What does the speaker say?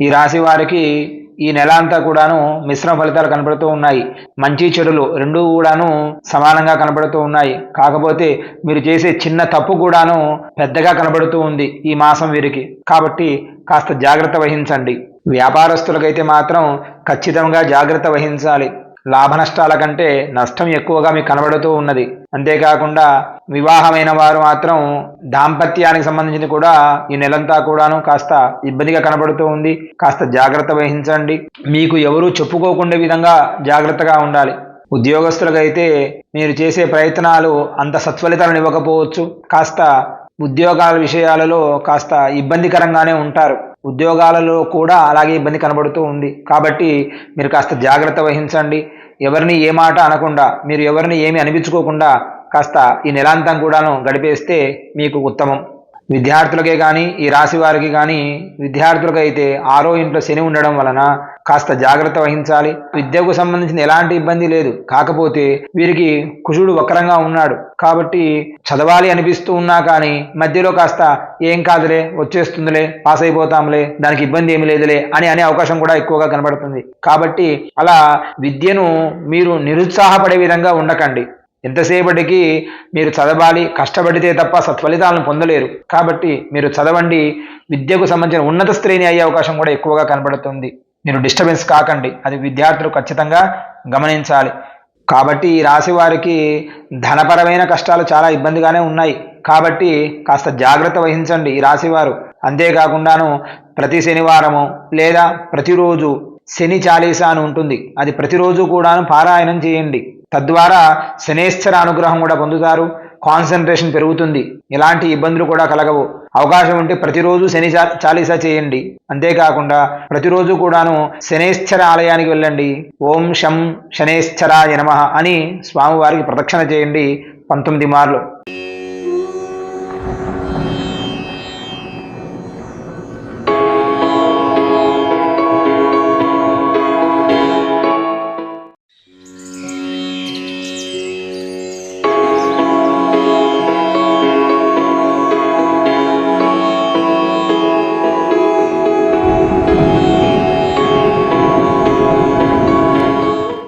ఈ రాశి వారికి ఈ నెల అంతా కూడాను మిశ్రమ ఫలితాలు కనబడుతూ ఉన్నాయి. మంచి చెడులు రెండూ కూడాను సమానంగా కనబడుతూ ఉన్నాయి. కాకపోతే మీరు చేసే చిన్న తప్పు కూడాను పెద్దగా కనబడుతూ ఉంది ఈ మాసం వీరికి. కాబట్టి కాస్త జాగ్రత్త వహించండి. వ్యాపారస్తులకైతే మాత్రం ఖచ్చితంగా జాగ్రత్త వహించాలి. లాభ నష్టాల కంటే నష్టం ఎక్కువగా మీకు కనబడుతూ ఉన్నది. అంతేకాకుండా వివాహమైన వారు మాత్రం దాంపత్యానికి సంబంధించి కూడా ఈ నెలంతా కూడాను కాస్త ఇబ్బందిగా కనబడుతూ ఉంది. కాస్త జాగ్రత్త వహించండి. మీకు ఎవరూ చెప్పుకోకుండా విధంగా జాగ్రత్తగా ఉండాలి. ఉద్యోగస్తులకైతే మీరు చేసే ప్రయత్నాలు అంత సత్ఫలితాలను ఇవ్వకపోవచ్చు. కాస్త ఉద్యోగాల విషయాలలో కాస్త ఇబ్బందికరంగానే ఉంటారు. ఉద్యోగాలలో కూడా అలాగే ఇబ్బంది కనబడుతూ ఉంది. కాబట్టి మీరు కాస్త జాగ్రత్త వహించండి. ఎవరిని ఏ మాట అనకుండా, మీరు ఎవరిని ఏమి అనిపించుకోకుండా కాస్త ఈ నెలాంతం కూడాను గడిపేస్తే మీకు ఉత్తమం. విద్యార్థులకే కానీ ఈ రాశి వారికి కానీ విద్యార్థులకైతే 6వ ఇంట్లో శని ఉండడం వలన కాస్త జాగ్రత్త వహించాలి. విద్యకు సంబంధించిన ఎలాంటి ఇబ్బంది లేదు. కాకపోతే వీరికి కుజుడు వక్రంగా ఉన్నాడు. కాబట్టి చదవాలి అనిపిస్తూ ఉన్నా కానీ మధ్యలో కాస్త ఏం కాదులే, వచ్చేస్తుందిలే, పాస్ అయిపోతాంలే, దానికి ఇబ్బంది ఏమి లేదులే అనే అవకాశం కూడా ఎక్కువగా కనబడుతుంది. కాబట్టి అలా విద్యను మీరు నిరుత్సాహపడే విధంగా ఉండకండి. ఎంతసేపటికి మీరు చదవాలి, కష్టపడితే తప్ప సత్ఫలితాలను పొందలేరు. కాబట్టి మీరు చదవండి. విద్యకు సంబంధించిన ఉన్నత శ్రేణి అయ్యే అవకాశం కూడా ఎక్కువగా కనబడుతుంది. మీరు డిస్టర్బెన్స్ కాకండి. అది విద్యార్థులు ఖచ్చితంగా గమనించాలి. కాబట్టి ఈ రాశి వారికి ధనపరమైన కష్టాలు చాలా ఇబ్బందిగానే ఉన్నాయి. కాబట్టి కాస్త జాగ్రత్త వహించండి ఈ రాశివారు. అంతేకాకుండాను ప్రతి శనివారము లేదా ప్రతిరోజు శని చాలీసా అని ఉంటుంది, అది ప్రతిరోజు కూడాను పారాయణం చేయండి. తద్వారా శనేశ్వర అనుగ్రహం కూడా పొందుతారు. కాన్సన్ట్రేషన్ పెరుగుతుంది. ఎలాంటి ఇబ్బందులు కూడా కలగవు. అవకాశం ఉంటే ప్రతిరోజు శని చాలీసా చేయండి. అంతేకాకుండా ప్రతిరోజు కూడాను శనేశ్వర ఆలయానికి వెళ్ళండి. ఓం శం శనేశ్వరాయ నమః అని స్వామివారికి ప్రదక్షిణ చేయండి 19 మార్లు.